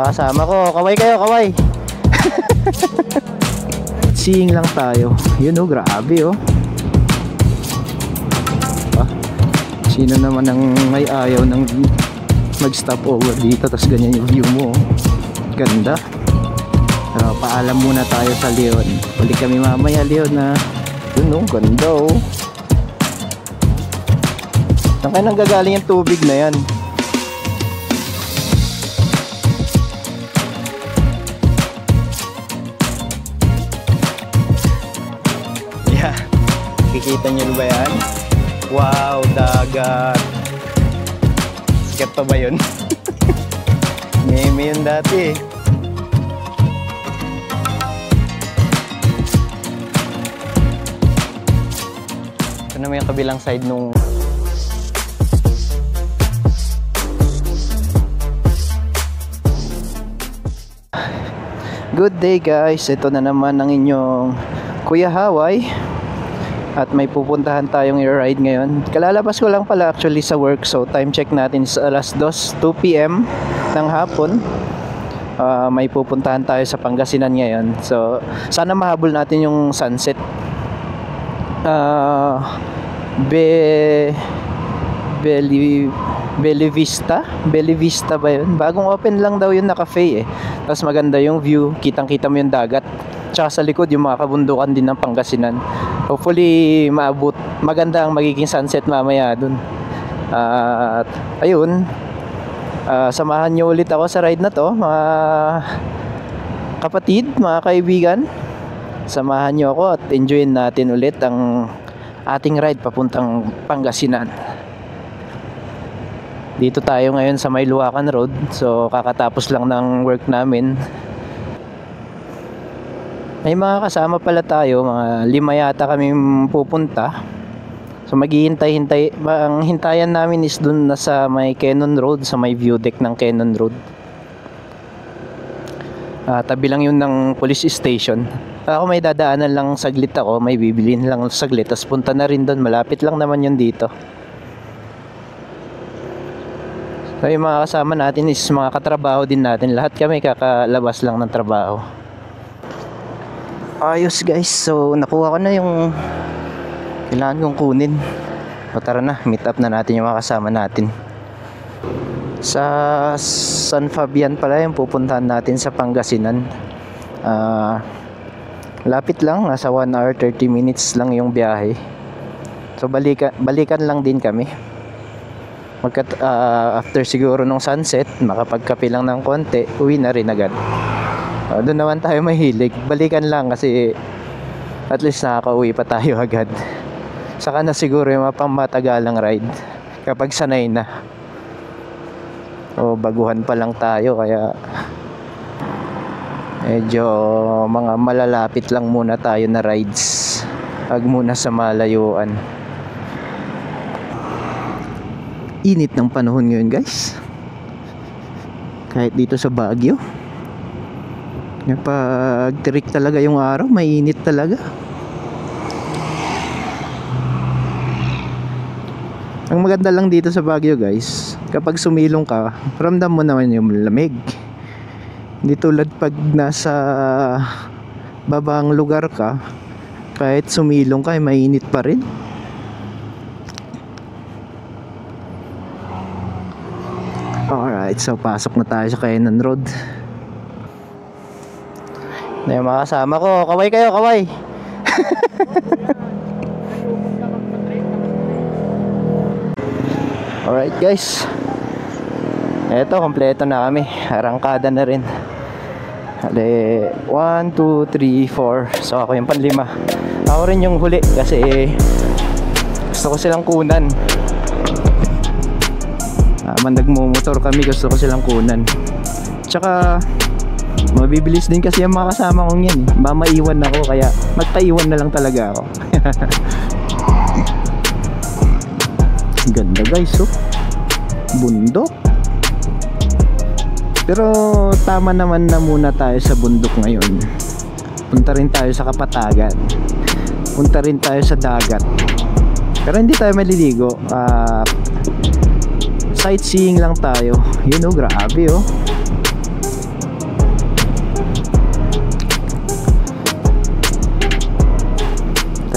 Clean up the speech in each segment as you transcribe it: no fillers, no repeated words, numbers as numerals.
Kasama ko, kaway kayo, kaway. Seeing lang tayo. Yun oh, grabe oh. Sino naman ang may ayaw ng mag-stop over dito, tapos ganyan yung view mo oh. Ganda. Pero paalam muna tayo sa Leon. Balik kami mamaya Leon na. Yun oh, ganda oh. Saan kayo nanggagaling yung tubig na yan? Yeah. Kikita nyo ba yan? Wow, dagat. Sikat pa ba yun? Meme yun dati eh. Ito naman yung kabilang side nung good day guys, ito na naman ang inyong Kuya Haway. At may pupuntahan tayong i-ride ngayon. Kalalabas ko lang pala actually sa work. So time check natin is alas 2 PM ng hapon. May pupuntahan tayo sa Pangasinan ngayon. So sana mahabol natin yung sunset. Bella Vista ba yun? Bagong open lang daw yun na cafe eh. Tapos maganda yung view. Kitang-kita mo yung dagat. Tsaka sa likod yung mga kabundukan din ng Pangasinan. Hopefully maabot. Maganda ang magiging sunset mamaya dun. At ayun, samahan nyo ulit ako sa ride na to, mga kapatid, mga kaibigan. Samahan nyo ako at enjoyin natin ulit ang ating ride papuntang Pangasinan. Dito tayo ngayon sa May Luwakan Road. So kakatapos lang ng work namin. May mga kasama pala tayo, mga 5 yata kami pupunta. So maghihintay-hintay. Ang hintayan namin is dun na sa may Cannon Road, sa may view deck ng Cannon Road. Tabi lang yun ng police station. Ako may dadaanan lang saglit ako, may bibilin lang saglit. Tapos punta na rin dun, malapit lang naman yun dito. So yung mga kasama natin is mga katrabaho din natin. Lahat kami kakalabas lang ng trabaho. Ayos guys, so nakuha ko na yung kailangan kong kunin. O tara na, meet up na natin yung mga kasama natin. Sa San Fabian pala yung pupuntahan natin sa Pangasinan. Lapit lang, nasa 1 hour 30 minutes lang yung biyahe. So balikan lang din kami. After siguro nung sunset, makapagkape lang ng konti, uwi na rin agad. Doon naman tayo mahilig. Balikan lang kasi at least nakaka-uwi pa tayo agad. Saka na siguro yung mga pangmatagalang ride kapag sanay na. O baguhan pa lang tayo kaya medyo mga malalapit lang muna tayo na rides. Wag muna sa malayuan. Init ng panahon ngayon guys. Kahit dito sa Baguio. Pag tirik talaga yung araw, mainit talaga. Ang maganda lang dito sa Baguio guys, kapag sumilong ka, ramdam mo naman yung lamig. Hindi tulad pag nasa babang lugar ka, kahit sumilong ka, mainit pa rin. Alright, so pasok na tayo sa Cannon Road. Na yung mga kasama ko, kaway kayo, kaway. Alright guys, eto kompleto na kami. Arangkada na rin. 1, 2, 3, 4. So ako yung panlima. Ako rin yung huli kasi gusto ko silang kunan. Nagmumotor kami, gusto ko silang kunan. Tsaka mabibilis din kasi yung mga kasama kong yan eh. Mamaiwan ako kaya magpaiwan na lang talaga ako. Ganda guys oh. Bundok. Pero tama naman na muna tayo sa bundok ngayon. Punta rin tayo sa Kapatagan. Punta rin tayo sa dagat. Pero hindi tayo maliligo. Sightseeing lang tayo. Yun oh, grabe oh.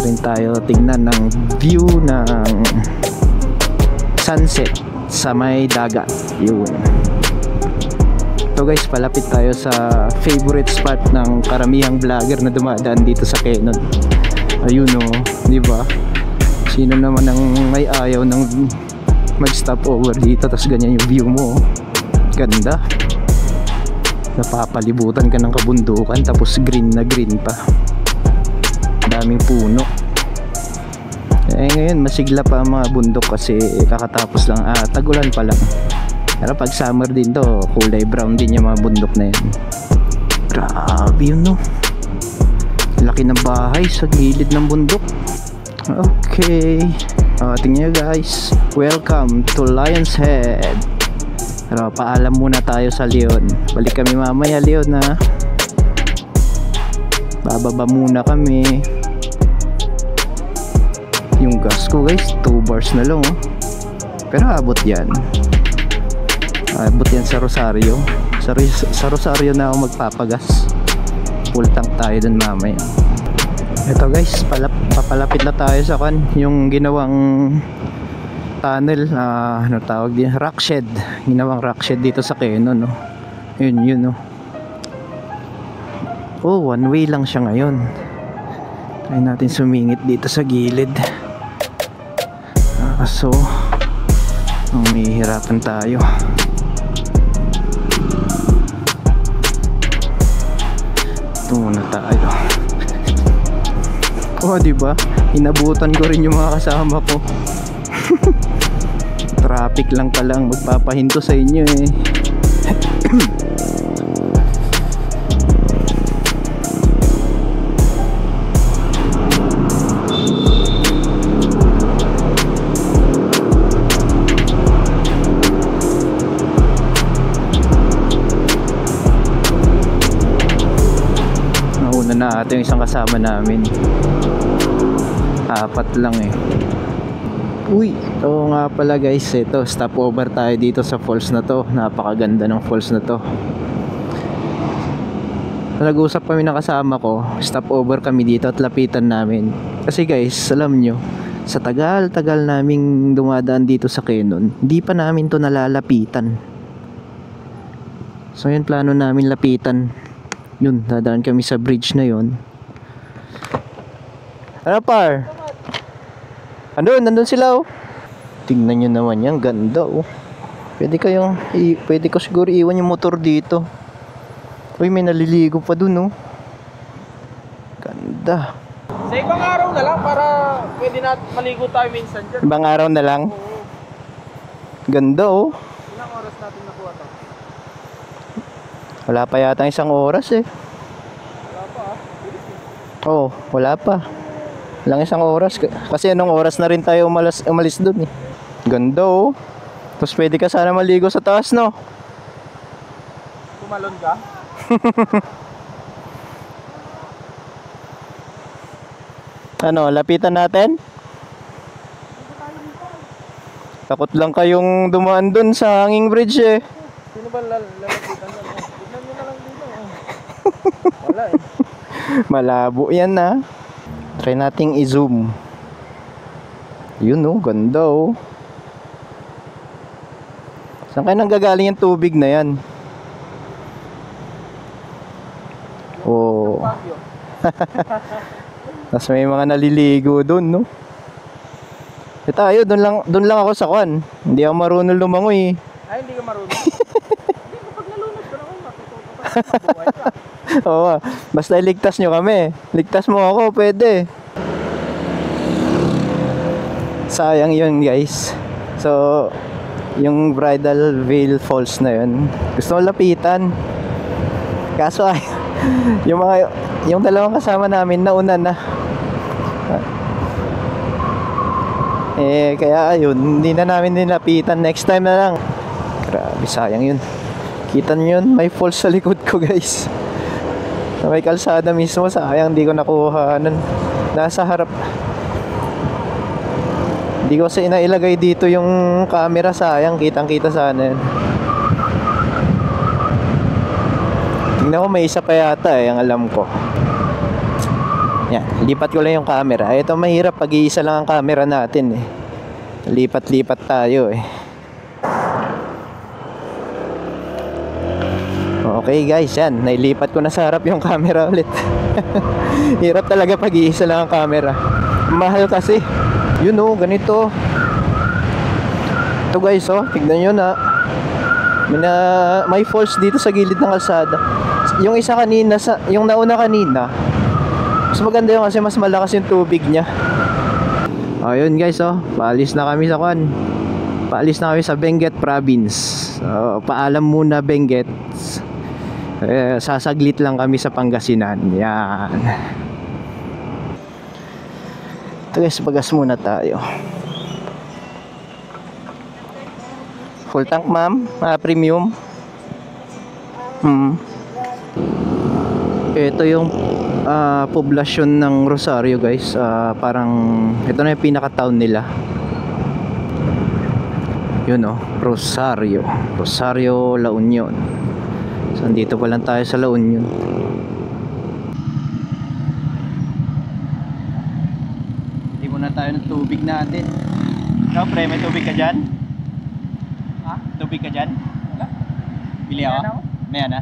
rin tayo tingnan ng view ng sunset sa may dagat. Yun. So guys, palapit tayo sa favorite spot ng karamihang vlogger na dumadaan dito sa Quezon. Ayun o, di ba? Sino naman ang may ayaw ng mag-stop over dito, tapos ganyan yung view mo. Ganda. Napapalibutan ka ng kabundukan, tapos green na green pa. Daming puno. Ngayon masigla pa ang mga bundok kasi kakatapos lang, tag-ulan pa lang. Pero pag summer din to, kulay brown din yung mga bundok na yan. Grabe yun, no? Laki ng bahay sa gilid ng bundok. Okay. Tingnan nyo guys, welcome to Lion's Head. Pero paalam muna tayo sa Leon. Balik kami mamaya, Leon, ha. Bababa muna kami. Yung gas ko guys, 2 bars na lang, oh. Pero abot yan. Abot yan sa Rosario. Sa Rosario na ako magpapagas. Full tank tayo dun mamaya. Ito guys, papalapit na tayo sa yung ginawang tunnel, ano tawag din, rock shed. Ginawang rock shed dito sa Quezon, no. Yun, no. Oh, one way lang siya ngayon. Try natin sumingit dito sa gilid. So mahihirapan tayo. Ito muna tayo. Oh, diba? Inabutan ko rin yung mga kasama ko. Traffic lang palang magpapahinto sa inyo eh. Nauna na ate yung isang kasama namin. 4 lang eh. Uy, oo nga pala guys, ito, stopover tayo dito sa falls na to. Napakaganda ng falls na to. Nag-usap kami ng kasama ko, stopover kami dito at lapitan namin. Kasi guys, alam nyo, sa tagal-tagal naming dumadaan dito sa Quezon, hindi pa namin to nalalapitan. So yun, plano namin lapitan. Yun, dadaan kami sa bridge na yun. Ano par? Nandun sila, oh. Tingnan nyo naman yan, ganda, oh. Pwede ko siguro iwan yung motor dito. Uy, may naliligo pa dun, oh. Ganda. Sa ibang araw na lang para pwede na maligo tayo minsan dyan. Ibang araw na lang? Oo. Ganda, oh. Ilang oras natin nakuha to? Wala pa yata 1 oras, eh. Wala pa, Oo, wala pa. Lang 1 oras. Kasi anong oras na rin tayo umalis dun, eh. Ganda, oh. Tapos pwede ka sana maligo sa taas, no? Tumalon ka? Ano, lapitan natin? Takot lang kayong dumaan dun sa hanging bridge, eh. Sino ba lalapitan doon? Tignan nyo na lang dito. Wala eh. Malabo yan, na. Try nating i-zoom. Yun, oh, ganda, oh. Saan kayo nanggagaling yung tubig na yan? Oh. Tapos may mga naliligo dun, no? E tayo, dun lang ako sa kwan. Hindi ako marunong lumangoy. Ay, hindi ka marunong. Hindi, kapag nalunod ka naman, matututo ka. Mabuhay ka. Oo, basta iligtas nyo kami. Ligtas mo ako, pwede. Sayang yun, guys. So, yung Bridal Veil Falls na yun, gusto ko lapitan. Kaso ay, yung dalawang kasama namin nauna na. Kaya ayun, hindi na namin nilapitan. Next time na lang. Grabe, sayang yun. Kita nyo yun, may falls sa likod ko, guys. May kalsada mismo, sayang hindi ko nakuha nun. Nasa harap. Hindi ko kasi inailagay dito yung camera, sayang, kitang kita sana yun. Tingnan ko, may isa pa yata eh, ang alam ko. Yan, lipat ko lang yung camera. Ito mahirap pag-iisa lang ang camera natin eh. Lipat-lipat tayo eh. Okay guys, yan. Nailipat ko na sa harap yung camera ulit. Hirap talaga pag-iisa lang ang camera. Mahal kasi. Yun oh, ganito. Ito guys oh, tignan nyo na. May falls dito sa gilid ng kalsada. Yung isa kanina, yung nauna kanina, mas maganda yun kasi mas malakas yung tubig niya. Ayun guys oh, paalis na kami sa Kwan. Paalis na kami sa Benguet Province. Paalam muna Benguet. Sasaglit lang kami sa Pangasinan. Yan. Ito guys, pagas muna tayo. Full tank ma'am, premium. Ito yung poblasyon ng Rosario guys. Parang ito na yung pinaka-town nila. Yun oh, Rosario, La Union. So andito pa lang tayo sa La Union. Hindi muna tayo ng tubig natin. Ikaw pre, may tubig ka dyan? Ha? Tubig ka dyan? Wala. Bili ako? Mayan ha?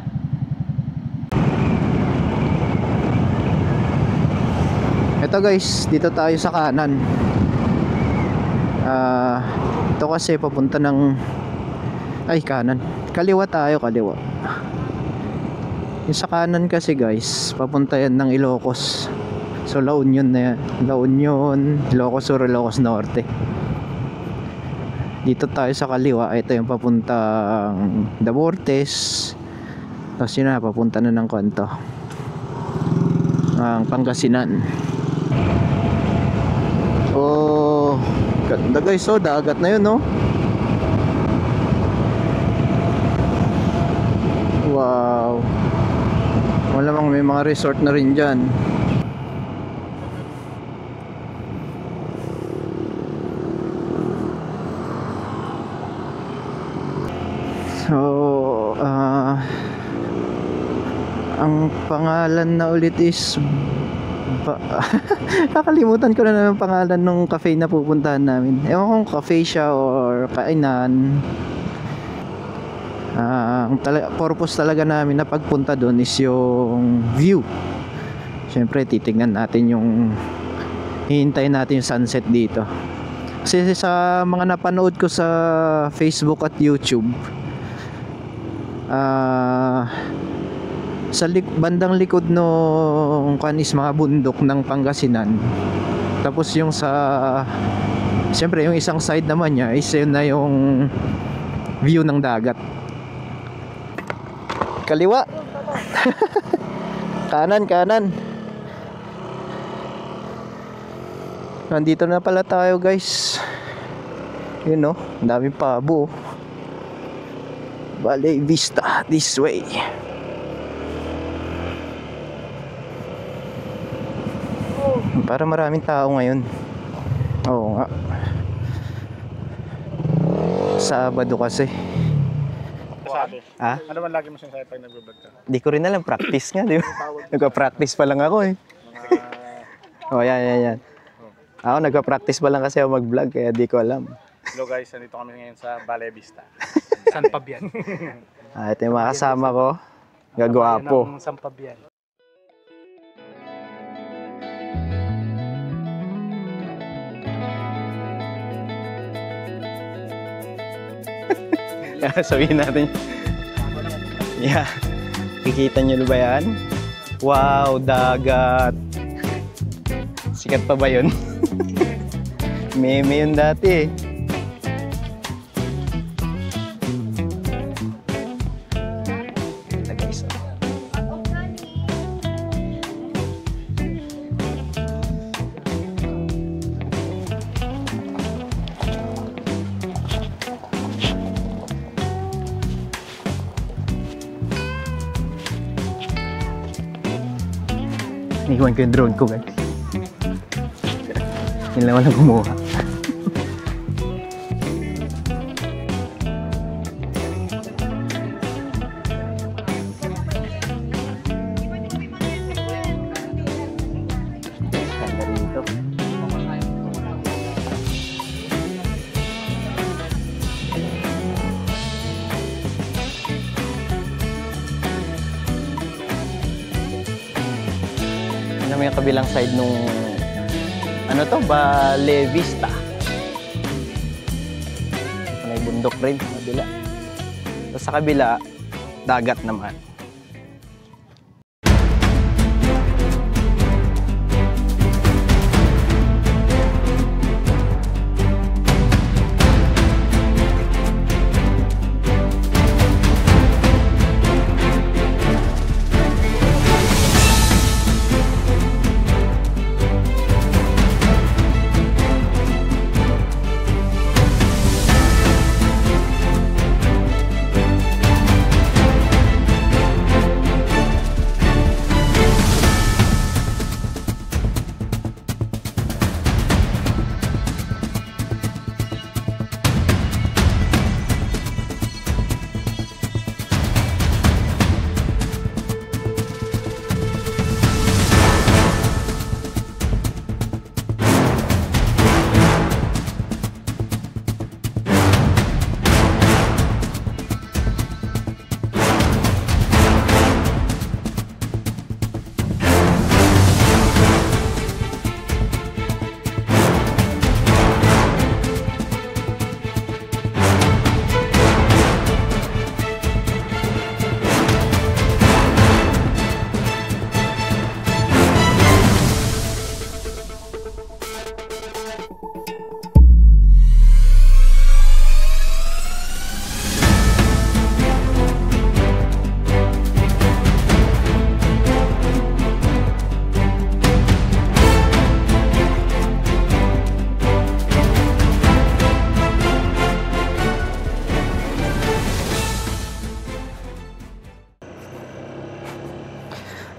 Ito guys, dito tayo sa kanan. Ito kasi papunta ng kanan. Kaliwa tayo, kaliwa. Yung sa kanan kasi guys, papunta yan ng Ilocos. So La Union na yan. La Union, Ilocos Sur, Ilocos Norte. Dito tayo sa kaliwa. Ito yung papuntang Davortes. Tapos yun na, papunta na ng Kanto, ang Pangasinan. Oh, ganda guys. Oh, dagat na yun no. Wow. Malamang may mga resort na rin dyan. So, ang pangalan na ulit is kakalimutan ko na ng pangalan ng cafe na pupuntahan namin. Ewan kung cafe siya or kainan. Ang purpose talaga namin na pagpunta doon is yung view. Siyempre titignan natin yung, hihintayin natin yung sunset dito. Kasi sa mga napanood ko sa Facebook at YouTube, sa bandang likod nung kanis mga bundok ng Pangasinan. Tapos yung siyempre yung isang side naman niya is yun na yung view ng dagat. Kaliwa. Kanan. Nandito na pala tayo guys. Yun no, ang daming pabo. Valley Vista, this way. Para maraming tao ngayon. Oo nga. Sabado kasi. Sabi. Ha? Ano man lagi mo sinasabi pag nag-vlog ka? Di ko rin alam, practice nga, di ba? Nagka-practice pa lang ako eh. Oh, yan. Ako, nagka-practice pa lang kasi ako mag-vlog, kaya di ko alam. Hello guys, nandito kami ngayon sa Valley Vista. San Fabian. Ito yung mga kasama ko. Gagwapo. San Fabian. Sabihin natin. Yeah. Kikita nyo ba yan? Wow, dagat. Sikat pa ba yun? Meme yun dati eh. Iwan ko yung drone ko guys. Yun lang walang kumuha. kabilang side nung ano to, Valle Vista. May bundok rin sa kabila. Tapos sa kabila, dagat naman.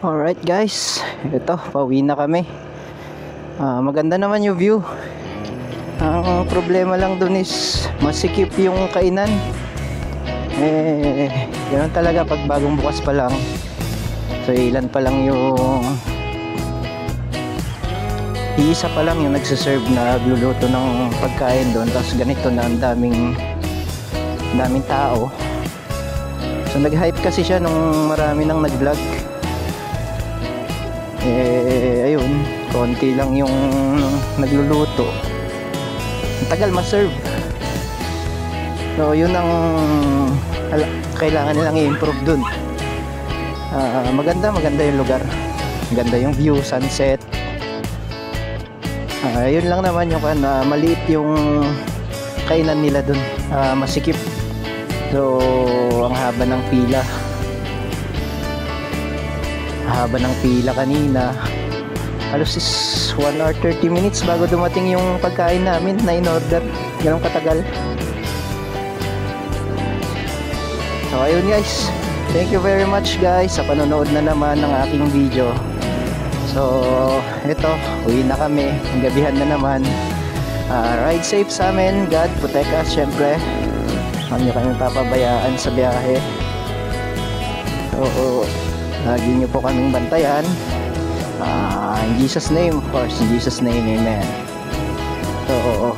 Alright guys, ito, pauwi na kami. Maganda naman yung view. Ang problema lang dun is masikip yung kainan. Ganun talaga pag bagong bukas pa lang. So ilan pa lang yung iisa pa lang yung nagsiserve na nagluluto ng pagkain doon. Tapos ganito na ang daming tao. So nag-hype kasi siya nung marami nang nag-vlog. Ayun, konti lang yung nagluluto. Ang tagal ma-serve. So yun ang kailangan nilang i-improve dun. Maganda yung lugar. Maganda yung view, sunset. Yun lang naman yung maliit yung kainan nila dun. Masikip. So ang haba ng pila. Kanina. Halos is 1 hour 30 minutes bago dumating yung pagkain namin na in-order. Ganun katagal. So ayun guys, thank you very much guys sa panonood na naman ng aking video. So ito, uwi na kami, ang gabihan na naman. Ride safe sa amin, God protect us syempre. Huwag nyo kami papabayaan sa biyahe. So lagi nyo po kaming bantayan. In Jesus name, of course, in Jesus name, amen. So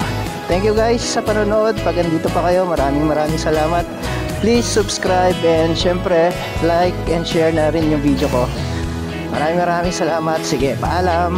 thank you guys sa panonood. Pag andito pa kayo, maraming salamat. Please subscribe and syempre like and share na rin yung video ko. Maraming salamat. Sige, paalam.